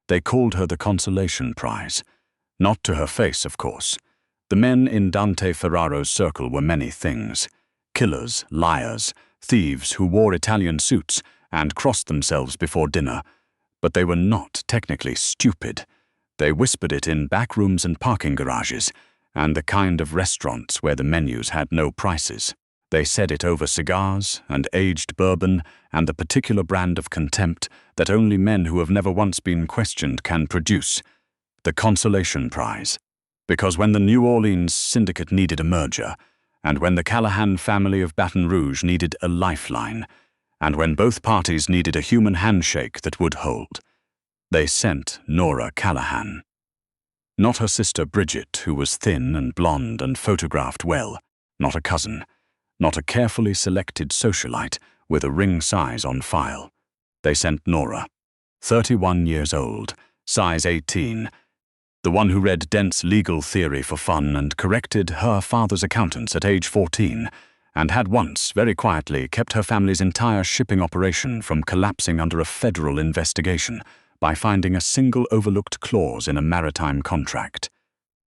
They called her the consolation prize. Not to her face, of course. The men in Dante Ferraro's circle were many things. Killers, liars, thieves who wore Italian suits and crossed themselves before dinner. But they were not technically stupid. They whispered it in back rooms and parking garages, and the kind of restaurants where the menus had no prices. They said it over cigars and aged bourbon and the particular brand of contempt that only men who have never once been questioned can produce. The consolation prize. Because when the New Orleans Syndicate needed a merger, and when the Callahan family of Baton Rouge needed a lifeline, and when both parties needed a human handshake that would hold, they sent Nora Callahan. Not her sister Bridget, who was thin and blonde and photographed well, not a cousin, not a carefully selected socialite with a ring size on file. They sent Nora, 31 years old, size 18, the one who read dense legal theory for fun and corrected her father's accountants at age 14, and had once, very quietly, kept her family's entire shipping operation from collapsing under a federal investigation by finding a single overlooked clause in a maritime contract.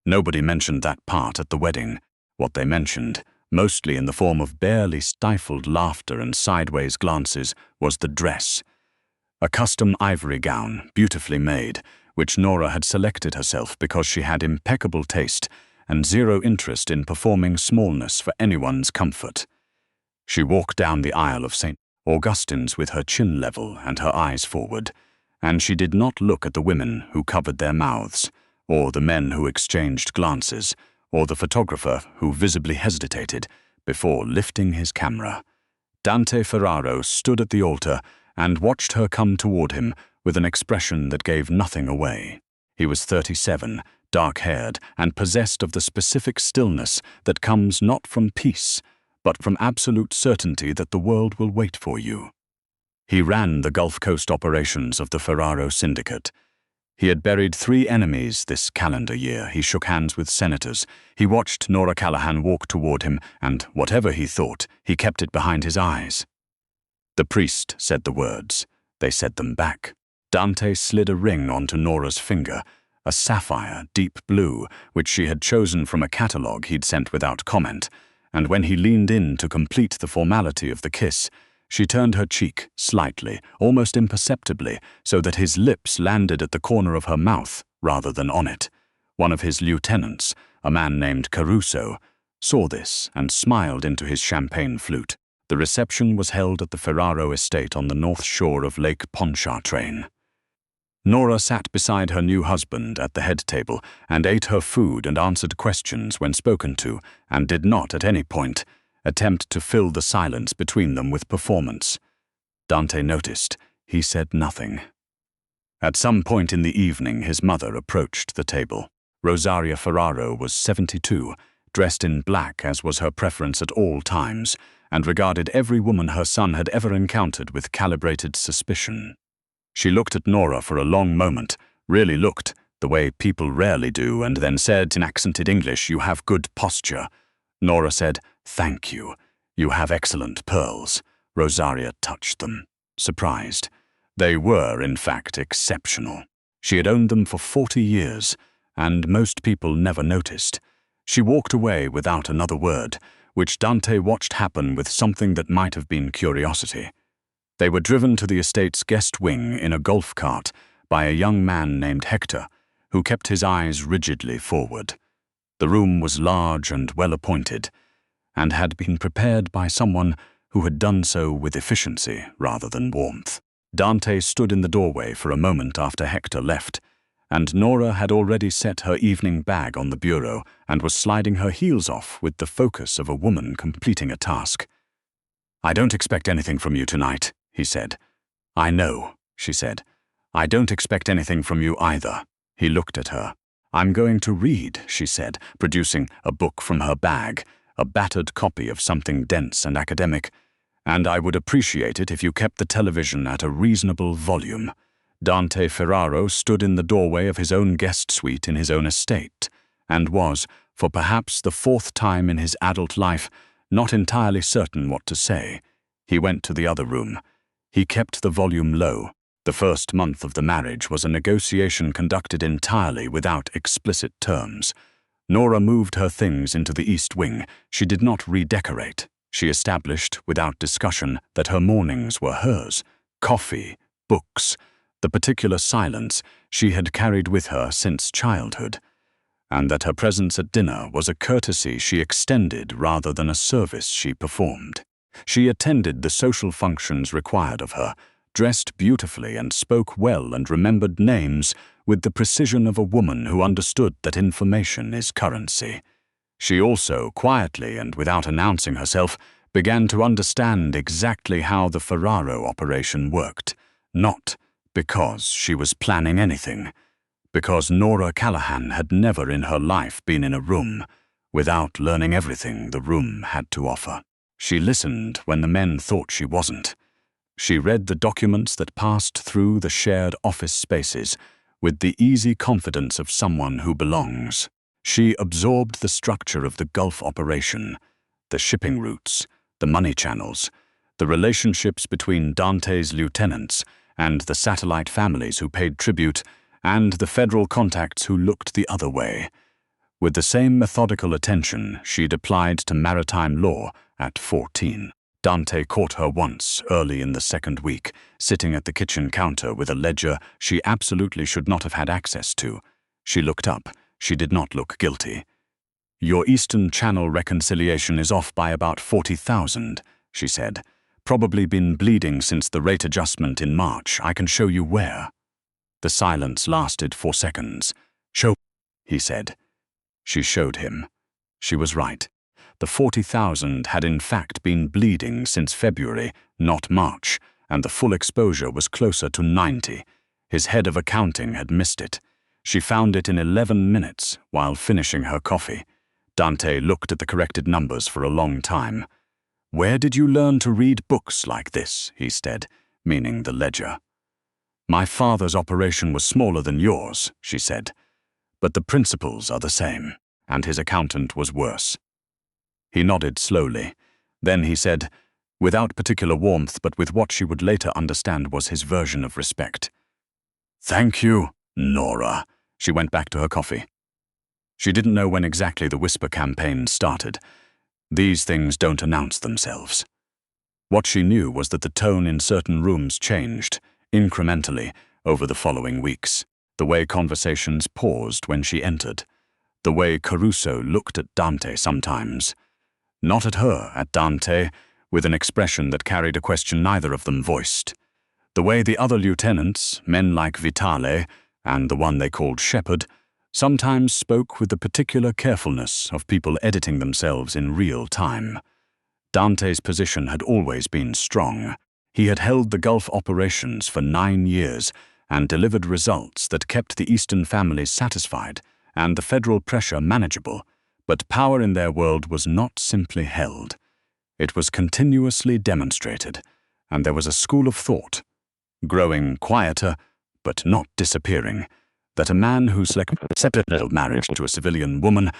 Nobody mentioned that part at the wedding. What they mentioned, mostly in the form of barely stifled laughter and sideways glances, was the dress. A custom ivory gown, beautifully made, which Nora had selected herself because she had impeccable taste and zero interest in performing smallness for anyone's comfort. She walked down the aisle of St. Augustine's with her chin level and her eyes forward, and she did not look at the women who covered their mouths, or the men who exchanged glances, or the photographer who visibly hesitated before lifting his camera. Dante Ferraro stood at the altar and watched her come toward him with an expression that gave nothing away. He was 37, dark-haired, and possessed of the specific stillness that comes not from peace, but from absolute certainty that the world will wait for you. He ran the Gulf Coast operations of the Ferraro Syndicate. He had buried 3 enemies this calendar year. He shook hands with senators. He watched Nora Callahan walk toward him, and whatever he thought, he kept it behind his eyes. The priest said the words. They said them back. Dante slid a ring onto Nora's finger, a sapphire, deep blue, which she had chosen from a catalogue he'd sent without comment, and when he leaned in to complete the formality of the kiss, she turned her cheek slightly, almost imperceptibly, so that his lips landed at the corner of her mouth rather than on it. One of his lieutenants, a man named Caruso, saw this and smiled into his champagne flute. The reception was held at the Ferraro estate on the north shore of Lake Pontchartrain. Nora sat beside her new husband at the head table and ate her food and answered questions when spoken to, and did not at any point attempt to fill the silence between them with performance. Dante noticed. He said nothing. At some point in the evening, his mother approached the table. Rosaria Ferraro was 72, dressed in black as was her preference at all times, and regarded every woman her son had ever encountered with calibrated suspicion. She looked at Nora for a long moment, really looked, the way people rarely do, and then said in accented English, "You have good posture." Nora said, "Thank you. You have excellent pearls." Rosaria touched them, surprised. They were, in fact, exceptional. She had owned them for 40 years, and most people never noticed. She walked away without another word, which Dante watched happen with something that might have been curiosity. They were driven to the estate's guest wing in a golf cart by a young man named Hector, who kept his eyes rigidly forward. The room was large and well-appointed, and had been prepared by someone who had done so with efficiency rather than warmth. Dante stood in the doorway for a moment after Hector left, and Nora had already set her evening bag on the bureau and was sliding her heels off with the focus of a woman completing a task. "I don't expect anything from you tonight," he said. "I know," she said. "I don't expect anything from you either." He looked at her. "I'm going to read," she said, producing a book from her bag, a battered copy of something dense and academic, "and I would appreciate it if you kept the television at a reasonable volume." Dante Ferraro stood in the doorway of his own guest suite in his own estate, and was, for perhaps the 4th time in his adult life, not entirely certain what to say. He went to the other room. He kept the volume low. The first month of the marriage was a negotiation conducted entirely without explicit terms. Nora moved her things into the East Wing. She did not redecorate. She established, without discussion, that her mornings were hers. Coffee, books, the particular silence she had carried with her since childhood, and that her presence at dinner was a courtesy she extended rather than a service she performed. She attended the social functions required of her, dressed beautifully and spoke well and remembered names with the precision of a woman who understood that information is currency. She also, quietly and without announcing herself, began to understand exactly how the Ferraro operation worked, not because she was planning anything, because Nora Callahan had never in her life been in a room without learning everything the room had to offer. She listened when the men thought she wasn't. She read the documents that passed through the shared office spaces with the easy confidence of someone who belongs. She absorbed the structure of the Gulf operation, the shipping routes, the money channels, the relationships between Dante's lieutenants and the satellite families who paid tribute, and the federal contacts who looked the other way. With the same methodical attention she'd applied to maritime law at 14. Dante caught her once, early in the second week, sitting at the kitchen counter with a ledger she absolutely should not have had access to. She looked up. She did not look guilty. "Your Eastern Channel reconciliation is off by about 40,000, she said. "Probably been bleeding since the rate adjustment in March. I can show you where." The silence lasted 4 seconds. "Show," he said. She showed him. She was right. The 40,000 had in fact been bleeding since February, not March, and the full exposure was closer to 90. His head of accounting had missed it. She found it in 11 minutes while finishing her coffee. Dante looked at the corrected numbers for a long time. "Where did you learn to read books like this?" he said, meaning the ledger. "My father's operation was smaller than yours," she said. "But the principles are the same," and his accountant was worse. He nodded slowly. Then he said, without particular warmth but with what she would later understand was his version of respect, "Thank you, Nora." She went back to her coffee. She didn't know when exactly the whisper campaign started. These things don't announce themselves. What she knew was that the tone in certain rooms changed, incrementally, over the following weeks. The way conversations paused when she entered. The way Caruso looked at Dante sometimes. Not at her, at Dante, with an expression that carried a question neither of them voiced. The way the other lieutenants, men like Vitale, and the one they called Shepherd, sometimes spoke with the particular carefulness of people editing themselves in real time. Dante's position had always been strong. He had held the Gulf operations for 9 years and delivered results that kept the Eastern families satisfied and the federal pressure manageable, but power in their world was not simply held. It was continuously demonstrated, and there was a school of thought, growing quieter but not disappearing, that a man who accepted marriage to a civilian woman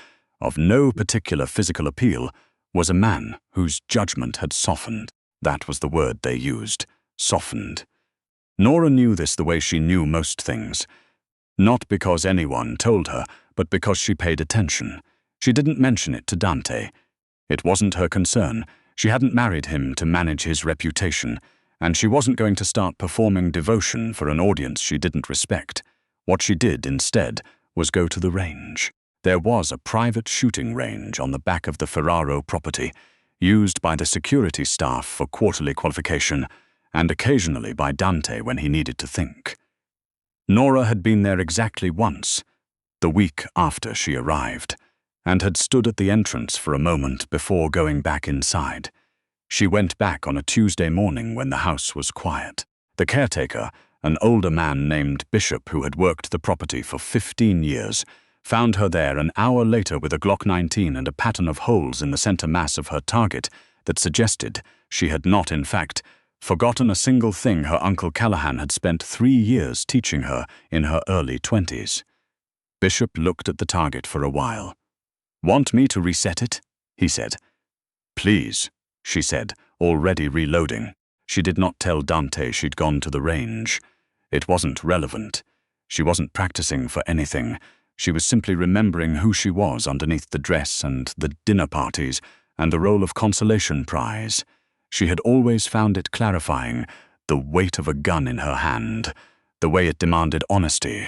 of no particular physical appeal was a man whose judgment had softened. That was the word they used, softened. Nora knew this the way she knew most things, not because anyone told her, but because she paid attention. She didn't mention it to Dante. It wasn't her concern. She hadn't married him to manage his reputation, and she wasn't going to start performing devotion for an audience she didn't respect. What she did instead was go to the range. There was a private shooting range on the back of the Ferraro property, used by the security staff for quarterly qualification, and occasionally by Dante when he needed to think. Nora had been there exactly once, the week after she arrived, and had stood at the entrance for a moment before going back inside. She went back on a Tuesday morning when the house was quiet. The caretaker, an older man named Bishop who had worked the property for 15 years, found her there an hour later with a Glock 19 and a pattern of holes in the center mass of her target that suggested she had not, in fact, forgotten a single thing her Uncle Callahan had spent 3 years teaching her in her early 20s. Bishop looked at the target for a while. "Want me to reset it?" he said. "Please," she said, already reloading. She did not tell Dante she'd gone to the range. It wasn't relevant. She wasn't practicing for anything. She was simply remembering who she was underneath the dress and the dinner parties and the role of consolation prize. She had always found it clarifying, the weight of a gun in her hand, the way it demanded honesty.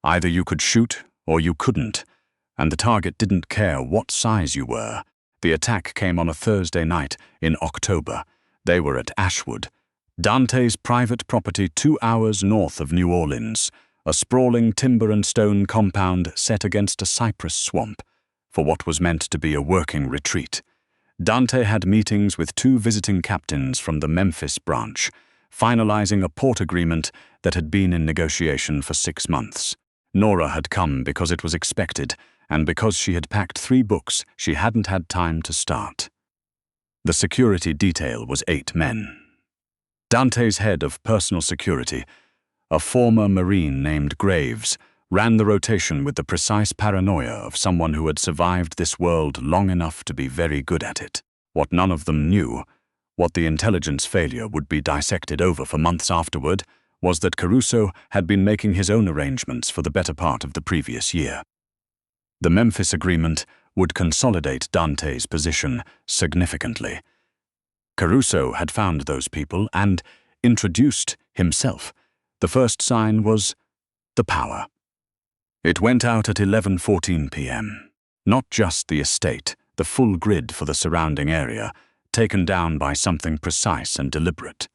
Either you could shoot or you couldn't, and the target didn't care what size you were. The attack came on a Thursday night in October. They were at Ashwood, Dante's private property 2 hours north of New Orleans, a sprawling timber and stone compound set against a cypress swamp for what was meant to be a working retreat. Dante had meetings with 2 visiting captains from the Memphis branch, finalizing a port agreement that had been in negotiation for 6 months. Nora had come because it was expected, and because she had packed 3 books she hadn't had time to start. The security detail was 8 men. Dante's head of personal security, a former Marine named Graves, ran the rotation with the precise paranoia of someone who had survived this world long enough to be very good at it. What none of them knew, what the intelligence failure would be dissected over for months afterward, was that Caruso had been making his own arrangements for the better part of the previous year. The Memphis agreement would consolidate Dante's position significantly. Caruso had found those people and introduced himself. The first sign was the power. It went out at 11:14 p.m. Not just the estate, the full grid for the surrounding area, taken down by something precise and deliberate.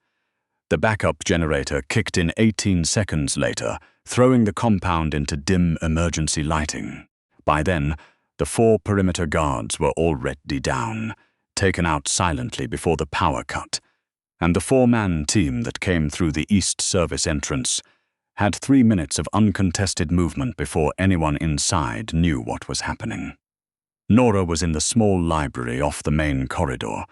The backup generator kicked in 18 seconds later, throwing the compound into dim emergency lighting. By then, the 4 perimeter guards were already down, taken out silently before the power cut, and the 4-man team that came through the East Service entrance had 3 minutes of uncontested movement before anyone inside knew what was happening. Nora was in the small library off the main corridor,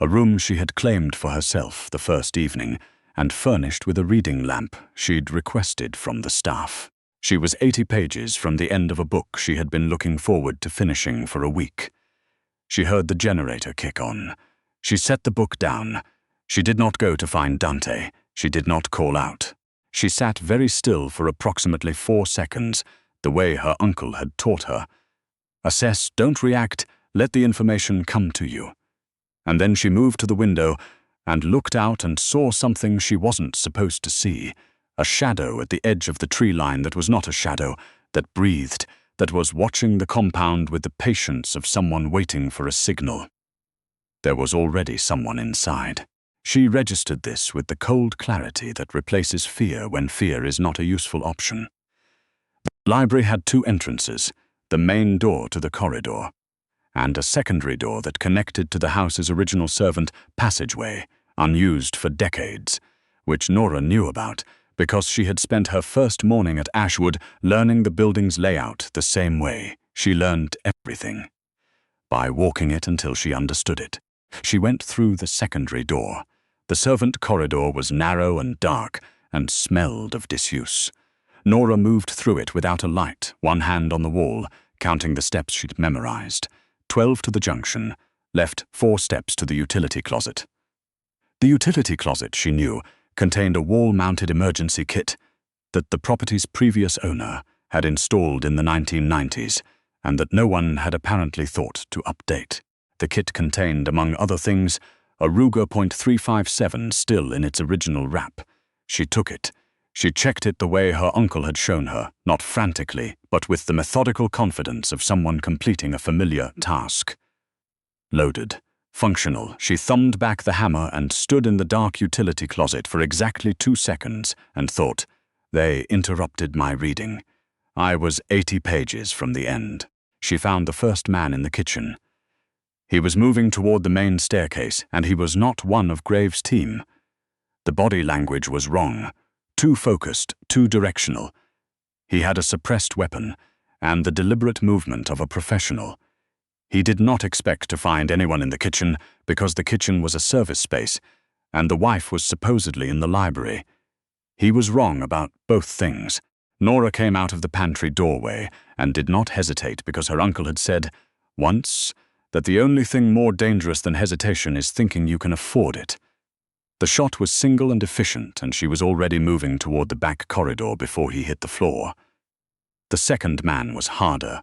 a room she had claimed for herself the first evening and furnished with a reading lamp she'd requested from the staff. She was 80 pages from the end of a book she had been looking forward to finishing for a week. She heard the generator kick on. She set the book down. She did not go to find Dante. She did not call out. She sat very still for approximately 4 seconds, the way her uncle had taught her. Assess, don't react, let the information come to you. And then she moved to the window and looked out and saw something she wasn't supposed to see, a shadow at the edge of the tree line that was not a shadow, that breathed, that was watching the compound with the patience of someone waiting for a signal. There was already someone inside. She registered this with the cold clarity that replaces fear when fear is not a useful option. The library had 2 entrances, the main door to the corridor, and a secondary door that connected to the house's original servant passageway, unused for decades, which Nora knew about because she had spent her first morning at Ashwood learning the building's layout the same way. She learned everything by walking it until she understood it. She went through the secondary door. The servant corridor was narrow and dark and smelled of disuse. Nora moved through it without a light, one hand on the wall, counting the steps she'd memorized. 12 to the junction, left 4 steps to the utility closet. The utility closet, she knew, contained a wall-mounted emergency kit that the property's previous owner had installed in the 1990s and that no one had apparently thought to update. The kit contained, among other things, a Ruger .357 still in its original wrap. She took it. She checked it the way her uncle had shown her, not frantically, but with the methodical confidence of someone completing a familiar task. Loaded. Functional. She thumbed back the hammer and stood in the dark utility closet for exactly 2 seconds and thought, they interrupted my reading. I was 80 pages from the end. She found the first man in the kitchen. He was moving toward the main staircase, and he was not one of Graves' team. The body language was wrong. Too focused, too directional. He had a suppressed weapon and the deliberate movement of a professional. He did not expect to find anyone in the kitchen because the kitchen was a service space and the wife was supposedly in the library. He was wrong about both things. Nora came out of the pantry doorway and did not hesitate because her uncle had said once that the only thing more dangerous than hesitation is thinking you can afford it. The shot was single and efficient, and she was already moving toward the back corridor before he hit the floor. The second man was harder.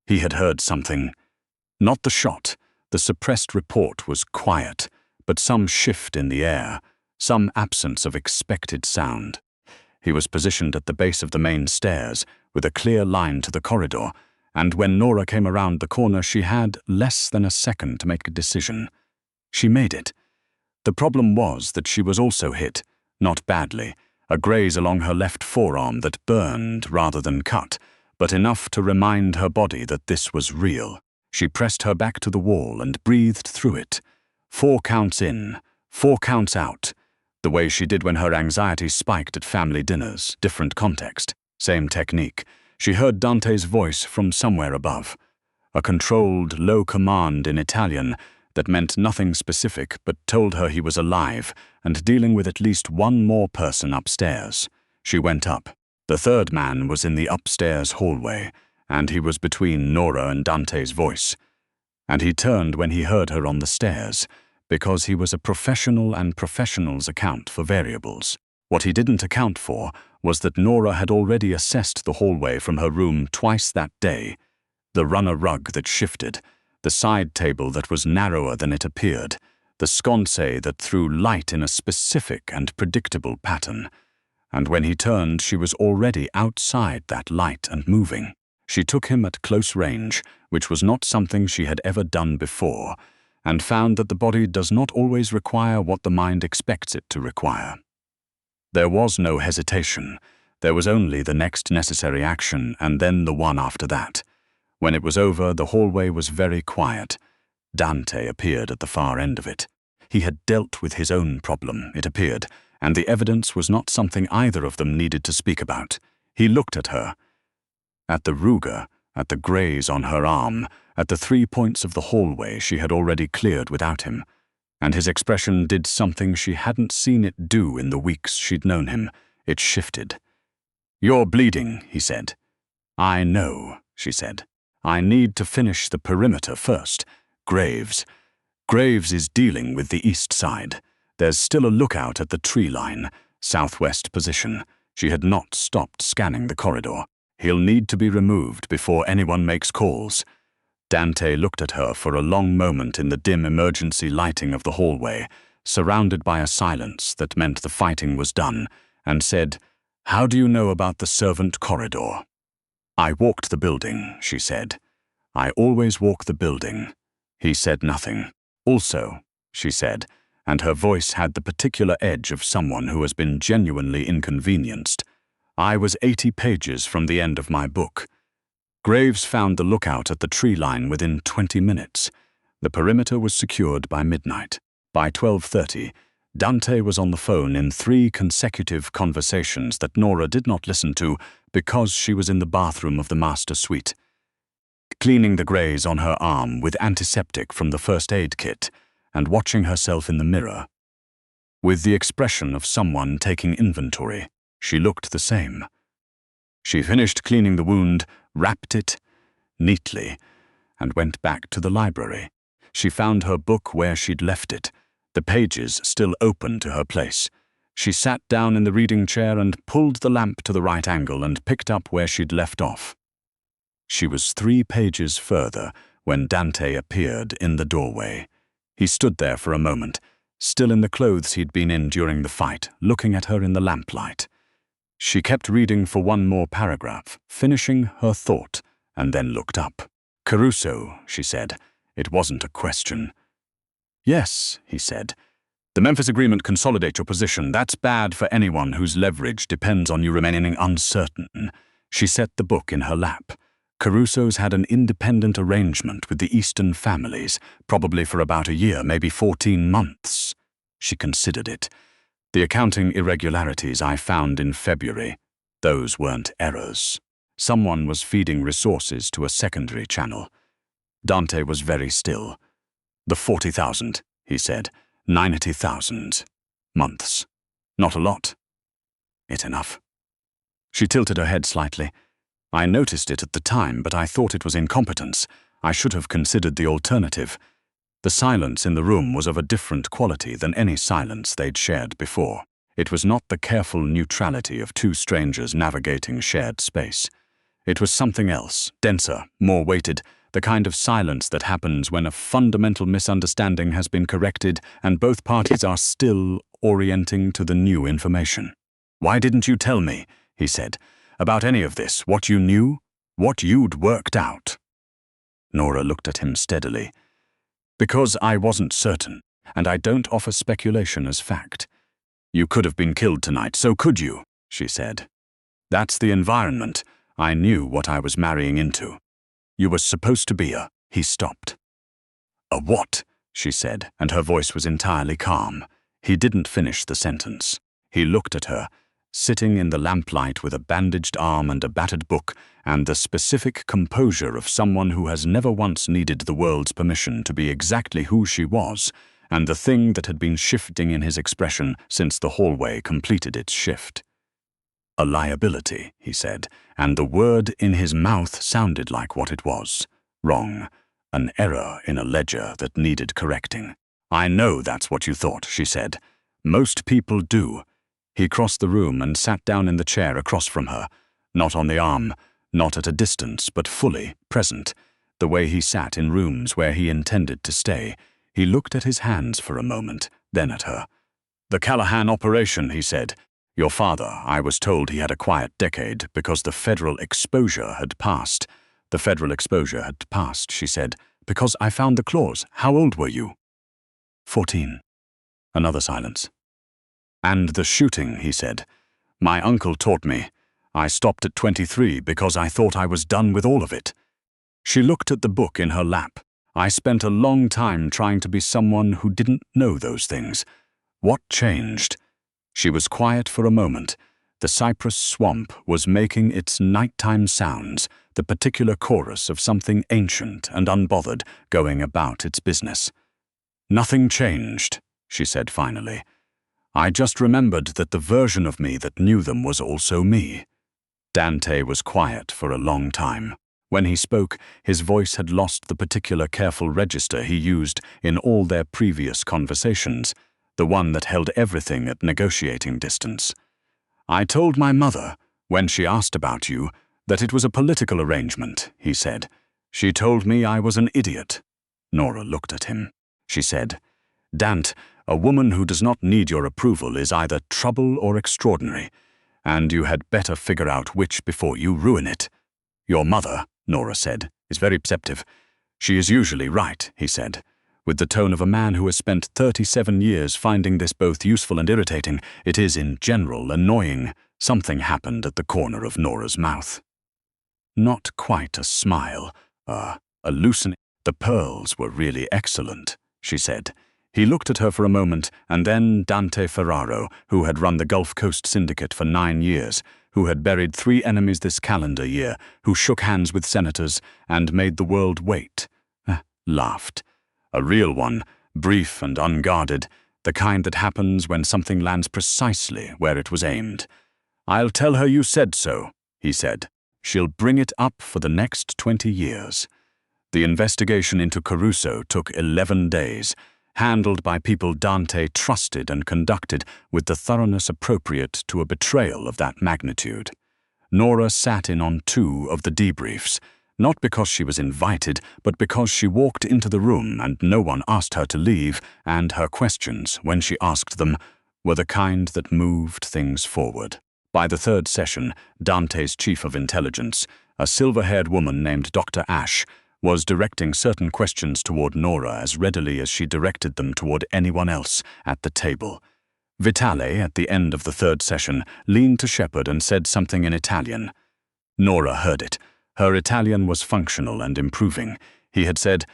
He had heard something. Not the shot. The suppressed report was quiet, but some shift in the air, some absence of expected sound. He was positioned at the base of the main stairs, with a clear line to the corridor, and when Nora came around the corner, she had less than a second to make a decision. She made it. The problem was that she was also hit, not badly, a graze along her left forearm that burned rather than cut, but enough to remind her body that this was real. She pressed her back to the wall and breathed through it. 4 counts in, 4 counts out, the way she did when her anxiety spiked at family dinners, different context, same technique. She heard Dante's voice from somewhere above, a controlled, low command in Italian that meant nothing specific but told her he was alive and dealing with at least one more person upstairs. She went up. The third man was in the upstairs hallway, and he was between Nora and Dante's voice. And he turned when he heard her on the stairs, because he was a professional and professionals account for variables. What he didn't account for was that Nora had already assessed the hallway from her room twice that day. The runner rug that shifted, the side table that was narrower than it appeared, the sconce that threw light in a specific and predictable pattern. And when he turned, she was already outside that light and moving. She took him at close range, which was not something she had ever done before, and found that the body does not always require what the mind expects it to require. There was no hesitation. There was only the next necessary action, and then the one after that. When it was over, the hallway was very quiet. Dante appeared at the far end of it. He had dealt with his own problem, it appeared, and the evidence was not something either of them needed to speak about. He looked at her. At the ruga, at the graze on her arm, at the 3 points of the hallway she had already cleared without him, and his expression did something she hadn't seen it do in the weeks she'd known him. It shifted. "You're bleeding," he said. "I know," she said. "I need to finish the perimeter first. Graves is dealing with the east side. There's still a lookout at the tree line, southwest position. She had not stopped scanning the corridor. He'll need to be removed before anyone makes calls." Dante looked at her for a long moment in the dim emergency lighting of the hallway, surrounded by a silence that meant the fighting was done, and said, "How do you know about the servant corridor?" "I walked the building," she said. "I always walk the building." He said nothing. "Also," she said, and her voice had the particular edge of someone who has been genuinely inconvenienced, "I was 80 pages from the end of my book." Graves found the lookout at the tree line within 20 minutes. The perimeter was secured by midnight. By 12:30, Dante was on the phone in 3 consecutive conversations that Nora did not listen to because she was in the bathroom of the master suite, cleaning the graze on her arm with antiseptic from the first aid kit and watching herself in the mirror. With the expression of someone taking inventory, she looked the same. She finished cleaning the wound, wrapped it neatly, and went back to the library. She found her book where she'd left it, the pages still open to her place. She sat down in the reading chair and pulled the lamp to the right angle and picked up where she'd left off. She was 3 pages further when Dante appeared in the doorway. He stood there for a moment, still in the clothes he'd been in during the fight, looking at her in the lamplight. She kept reading for one more paragraph, finishing her thought, and then looked up. "Caruso," she said. It wasn't a question. "Yes," he said. "The Memphis Agreement consolidates your position. That's bad for anyone whose leverage depends on you remaining uncertain." She set the book in her lap. Caruso's had an independent arrangement with the Eastern families, probably for about a year, maybe 14 months. She considered it. "The accounting irregularities I found in February, those weren't errors. Someone was feeding resources to a secondary channel." Dante was very still. "The 40,000, he said. 90,000 months. Not a lot. It enough." She tilted her head slightly. "I noticed it at the time, but I thought it was incompetence. I should have considered the alternative." The silence in the room was of a different quality than any silence they'd shared before. It was not the careful neutrality of two strangers navigating shared space. It was something else, denser, more weighted, the kind of silence that happens when a fundamental misunderstanding has been corrected and both parties are still orienting to the new information. "Why didn't you tell me," he said, "about any of this, what you knew, what you'd worked out?" Nora looked at him steadily. "Because I wasn't certain, and I don't offer speculation as fact. You could have been killed tonight, so could you?" she said. "That's the environment. I knew what I was marrying into. You were supposed to be a—" He stopped. "A what?" she said, and her voice was entirely calm. He didn't finish the sentence. He looked at her, sitting in the lamplight with a bandaged arm and a battered book, and the specific composure of someone who has never once needed the world's permission to be exactly who she was, and the thing that had been shifting in his expression since the hallway completed its shift. "A liability," he said, and the word in his mouth sounded like what it was. Wrong. An error in a ledger that needed correcting. "I know that's what you thought," she said. "Most people do." He crossed the room and sat down in the chair across from her, not on the arm, not at a distance, but fully present, the way he sat in rooms where he intended to stay. He looked at his hands for a moment, then at her. "The Callahan operation," he said. "Your father, I was told he had a quiet decade because the federal exposure had passed." "The federal exposure had passed," she said, "because I found the clause. How old were you?" 14. Another silence. "And the shooting," he said. "My uncle taught me. I stopped at 23 because I thought I was done with all of it." She looked at the book in her lap. "I spent a long time trying to be someone who didn't know those things. What changed?" She was quiet for a moment. The cypress swamp was making its nighttime sounds, the particular chorus of something ancient and unbothered going about its business. "Nothing changed," she said finally. "I just remembered that the version of me that knew them was also me." Dante was quiet for a long time. When he spoke, his voice had lost the particular careful register he used in all their previous conversations, the one that held everything at negotiating distance. "I told my mother, when she asked about you, that it was a political arrangement," he said. "She told me I was an idiot." Nora looked at him. She said, "Dante, a woman who does not need your approval is either trouble or extraordinary, and you had better figure out which before you ruin it." "Your mother," Nora said, "is very perceptive." "She is usually right," he said, with the tone of a man who has spent 37 years finding this both useful and irritating. "It is in general annoying." Something happened at the corner of Nora's mouth. Not quite a smile, a loosening. "The pearls were really excellent," she said. He looked at her for a moment, and then Dante Ferraro, who had run the Gulf Coast Syndicate for 9 years, who had buried 3 enemies this calendar year, who shook hands with senators and made the world wait, laughed. A real one, brief and unguarded, the kind that happens when something lands precisely where it was aimed. "I'll tell her you said so," he said. "She'll bring it up for the next 20 years. The investigation into Caruso took 11 days, handled by people Dante trusted and conducted with the thoroughness appropriate to a betrayal of that magnitude. Nora sat in on 2 of the debriefs, not because she was invited, but because she walked into the room and no one asked her to leave, and her questions, when she asked them, were the kind that moved things forward. By the 3rd session, Dante's chief of intelligence, a silver-haired woman named Dr. Ash, was directing certain questions toward Nora as readily as she directed them toward anyone else at the table. Vitale, at the end of the 3rd session, leaned to Shepard and said something in Italian. Nora heard it. Her Italian was functional and improving. He had said,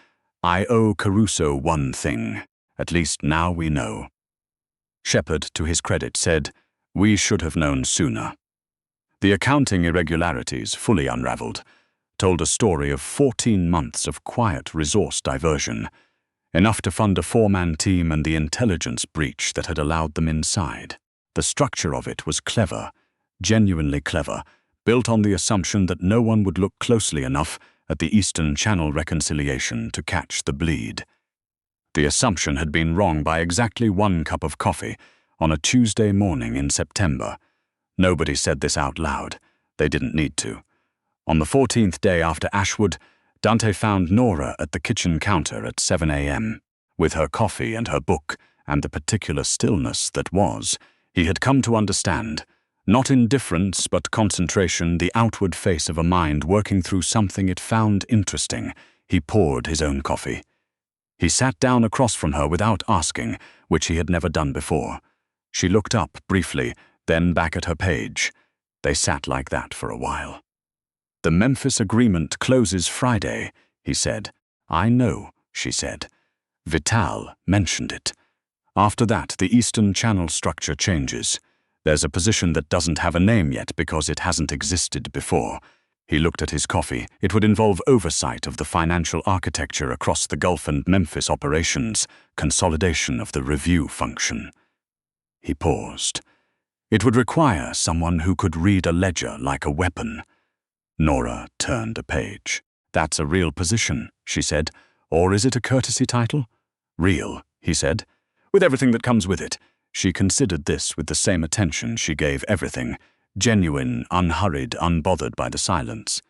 "I owe Caruso one thing. At least now we know." Shepard, to his credit, said, "We should have known sooner." The accounting irregularities, fully unraveled, told a story of 14 months of quiet resource diversion, enough to fund a 4-man team and the intelligence breach that had allowed them inside. The structure of it was clever, genuinely clever, built on the assumption that no one would look closely enough at the Eastern Channel reconciliation to catch the bleed. The assumption had been wrong by exactly 1 cup of coffee on a Tuesday morning in September. Nobody said this out loud. They didn't need to. On the 14th day after Ashwood, Dante found Nora at the kitchen counter at 7 a.m. With her coffee and her book, and the particular stillness that was, he had come to understand, not indifference but concentration, the outward face of a mind working through something it found interesting. He poured his own coffee. He sat down across from her without asking, which he had never done before. She looked up briefly, then back at her page. They sat like that for a while. "The Memphis Agreement closes Friday," he said. "I know," she said. Vital mentioned it. After that, the Eastern Channel structure changes. There's a position that doesn't have a name yet because it hasn't existed before. He looked at his coffee. It would involve oversight of the financial architecture across the Gulf and Memphis operations, consolidation of the review function. He paused. It would require someone who could read a ledger like a weapon. Nora turned a page. "That's a real position," she said. "Or is it a courtesy title?" "Real," he said. "With everything that comes with it." She considered this with the same attention she gave everything, genuine, unhurried, unbothered by the silence.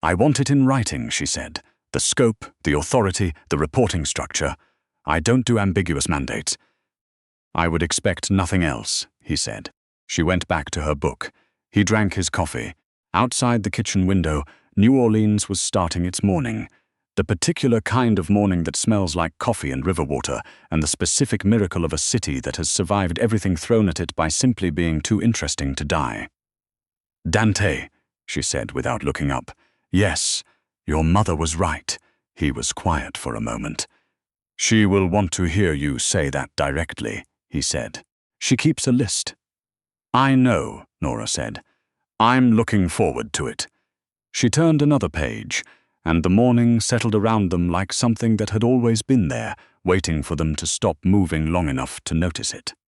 "I want it in writing," she said. "The scope, the authority, the reporting structure. I don't do ambiguous mandates." "I would expect nothing else," he said. She went back to her book. He drank his coffee. Outside the kitchen window, New Orleans was starting its morning. The particular kind of morning that smells like coffee and river water, and the specific miracle of a city that has survived everything thrown at it by simply being too interesting to die. "Dante," she said without looking up. "Yes, your mother was right." He was quiet for a moment. "She will want to hear you say that directly," he said. "She keeps a list." "I know," Nora said. "I'm looking forward to it." She turned another page, and the morning settled around them like something that had always been there, waiting for them to stop moving long enough to notice it.